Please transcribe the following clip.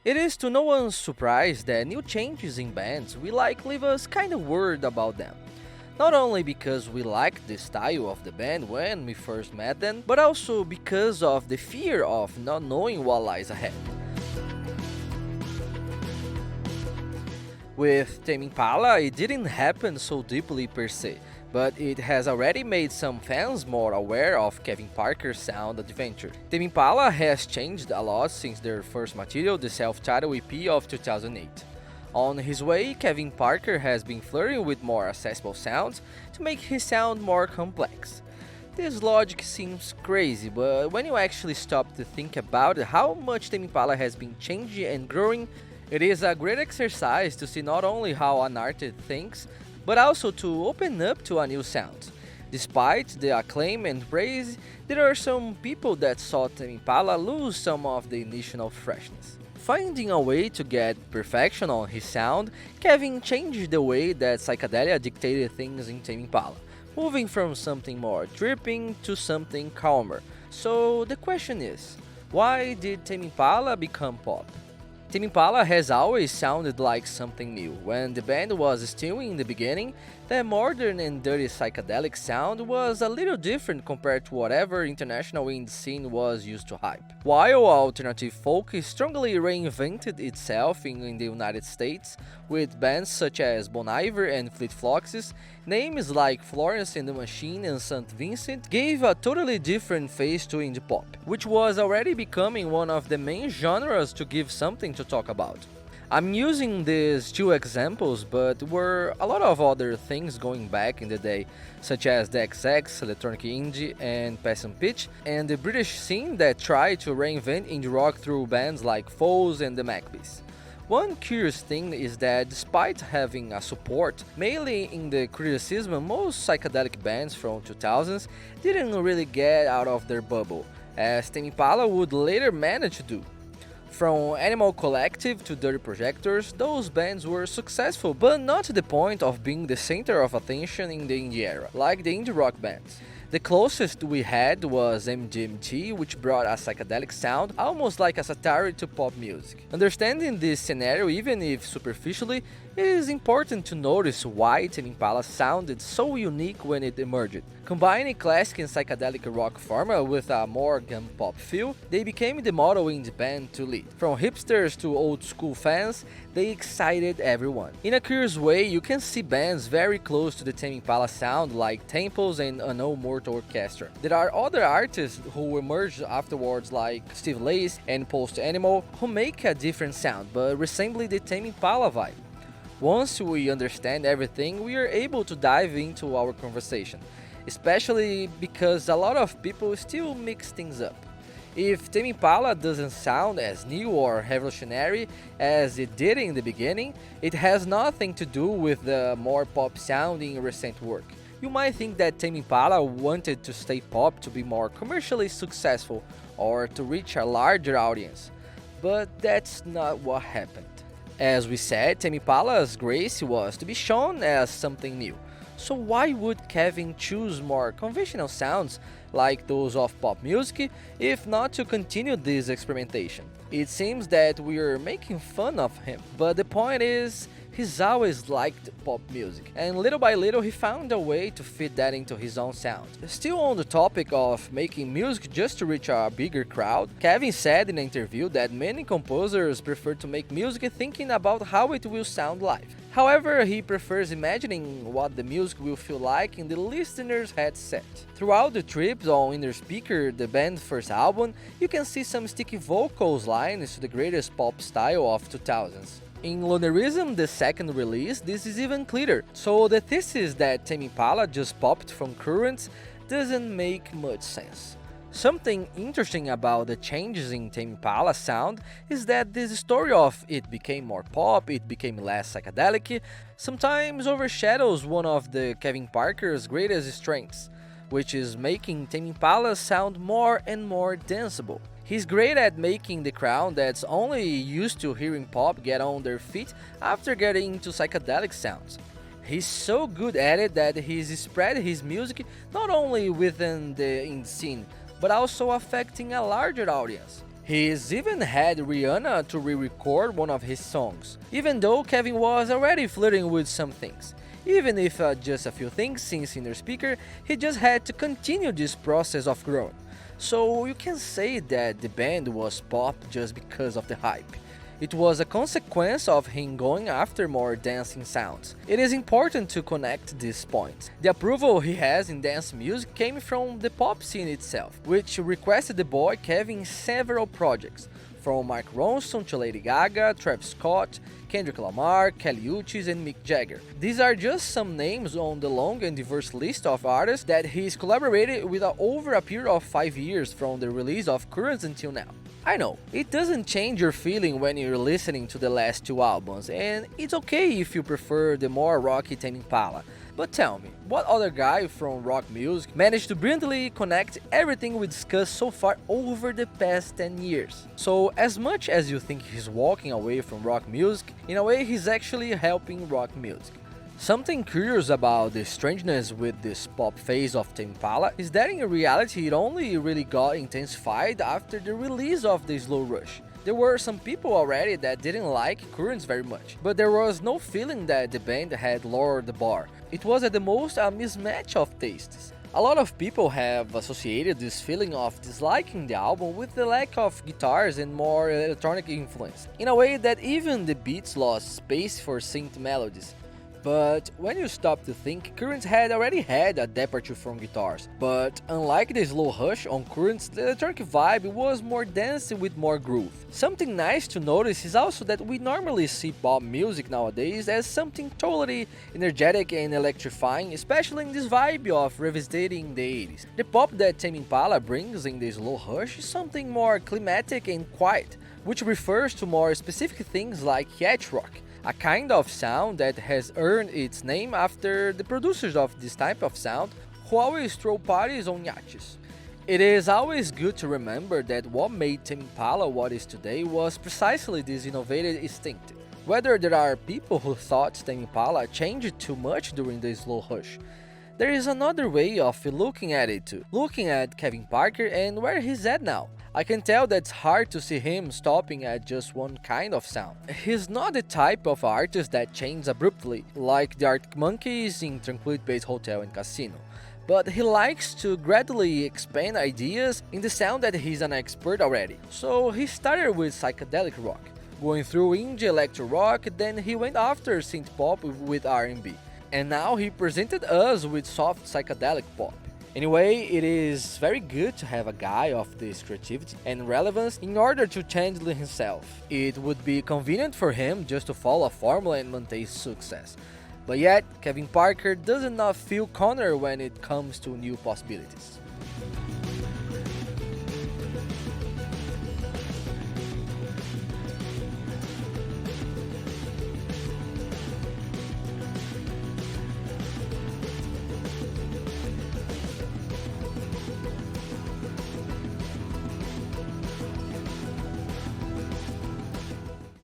It is to no one's surprise that new changes in bands we like leave us kinda worried about them. Not only because we liked the style of the band when we first met them, but also because of the fear of not knowing what lies ahead. With Tame Impala, it didn't happen so deeply per se, but it has already made some fans more aware of Kevin Parker's sound adventure. Tame Impala has changed a lot since their first material, the self-titled EP of 2008. On his way, Kevin Parker has been flirting with more accessible sounds to make his sound more complex. This logic seems crazy, but when you actually stop to think about how much Tame Impala has been changing and growing, it is a great exercise to see not only how an artist thinks, but also to open up to a new sound. Despite the acclaim and praise, there are some people that saw Tame Impala lose some of the initial freshness. Finding a way to get perfection on his sound, Kevin changed the way that psychedelia dictated things in Tame Impala, moving from something more tripping to something calmer. So the question is, why did Tame Impala become pop? Tame Impala has always sounded like something new. When the band was still in the beginning, the modern and dirty psychedelic sound was a little different compared to whatever international indie scene was used to hype. While alternative folk strongly reinvented itself in the United States, with bands such as Bon Iver and Fleet Foxes, names like Florence and the Machine and St. Vincent gave a totally different face to indie pop, which was already becoming one of the main genres to give something to talk about. I'm using these two examples, but were a lot of other things going back in the day, such as the XX, Electronic Indie, and Pass and Pitch, and the British scene that tried to reinvent indie rock through bands like Foes and the Maccabees. One curious thing is that despite having a support, mainly in the criticism, most psychedelic bands from 2000s didn't really get out of their bubble, as Tame Impala would later manage to do. From Animal Collective to Dirty Projectors, those bands were successful, but not to the point of being the center of attention in the indie era, like the indie rock bands. The closest we had was MGMT, which brought a psychedelic sound almost like a satire to pop music. Understanding this scenario, even if superficially, it is important to notice why Tame Impala sounded so unique when it emerged. Combining classic and psychedelic rock formula with a more gun pop feel, they became the model indie band to lead. From hipsters to old school fans, they excited everyone. In a curious way, you can see bands very close to the Tame Impala sound like Temples and Unknown Mortal Orchestra. There are other artists who emerged afterwards like Steve Lace and Post Animal who make a different sound but resemble the Tame Impala vibe. Once we understand everything, we are able to dive into our conversation, especially because a lot of people still mix things up. If Tame Impala doesn't sound as new or revolutionary as it did in the beginning, it has nothing to do with the more pop sounding recent work. You might think that Tame Impala wanted to stay pop to be more commercially successful or to reach a larger audience, but that's not what happened. As we said, Tame Impala's grace was to be shown as something new. So why would Kevin choose more conventional sounds like those of pop music if not to continue this experimentation? It seems that we're making fun of him, but the point is, he's always liked pop music, and little by little he found a way to fit that into his own sound. Still on the topic of making music just to reach a bigger crowd, Kevin said in an interview that many composers prefer to make music thinking about how it will sound live. However, he prefers imagining what the music will feel like in the listener's headset. Throughout the trips on Inner Speaker, the band's first album, you can see some sticky vocals lines to the greatest pop style of 2000s. In Lonerism, the second release, this is even clearer, so the thesis that Tame Impala just popped from currents doesn't make much sense. Something interesting about the changes in Tame Impala's sound is that this story of it became more pop, it became less psychedelic, sometimes overshadows one of the Kevin Parker's greatest strengths, which is making Tame Impala sound more and more danceable. He's great at making the crowd that's only used to hearing pop get on their feet after getting into psychedelic sounds. He's so good at it that he's spread his music not only within the indie scene, but also affecting a larger audience. He's even had Rihanna to re-record one of his songs, even though Kevin was already flirting with some things. Even if just a few things since in their speaker, he just had to continue this process of growing. So you can say that the band was pop just because of the hype. It was a consequence of him going after more dancing sounds. It is important to connect these points. The approval he has in dance music came from the pop scene itself, which requested the boy Kevin in several projects, from Mark Ronson to Lady Gaga, Travis Scott, Kendrick Lamar, Kelly Uchis, and Mick Jagger. These are just some names on the long and diverse list of artists that he's collaborated with over a period of 5 years from the release of Currents until now. I know, it doesn't change your feeling when you're listening to the last two albums, and it's okay if you prefer the more rocky Tame Impala. But tell me, what other guy from rock music managed to brilliantly connect everything we discussed so far over the past 10 years? So as much as you think he's walking away from rock music, in a way he's actually helping rock music. Something curious about the strangeness with this pop phase of Tame Impala is that in reality it only really got intensified after the release of the Slow Rush. There were some people already that didn't like Currents very much, but there was no feeling that the band had lowered the bar. It was at the most a mismatch of tastes. A lot of people have associated this feeling of disliking the album with the lack of guitars and more electronic influence, in a way that even the beats lost space for synth melodies. But when you stop to think, Currents had already had a departure from guitars. But unlike the slow hush on Currents, the electronic vibe was more dancey with more groove. Something nice to notice is also that we normally see pop music nowadays as something totally energetic and electrifying, especially in this vibe of revisiting the 80s. The pop that Tame Impala brings in the slow hush is something more climatic and quiet, which refers to more specific things like yacht rock, a kind of sound that has earned its name after the producers of this type of sound, who always throw parties on yachts. It is always good to remember that what made Tame Impala what is today was precisely this innovative instinct. Whether there are people who thought Tame Impala changed too much during the slow hush, there is another way of looking at it too, looking at Kevin Parker and where he's at now. I can tell that it's hard to see him stopping at just one kind of sound. He's not the type of artist that changes abruptly, like the Arctic Monkeys in Tranquility Base Hotel and Casino. But he likes to gradually expand ideas in the sound that he's an expert already. So he started with psychedelic rock, going through indie electro rock, then he went after synth pop with R&B. And now he presented us with soft psychedelic pop. Anyway, it is very good to have a guy of this creativity and relevance in order to change himself. It would be convenient for him just to follow a formula and maintain success. But yet, Kevin Parker does not feel cornered when it comes to new possibilities.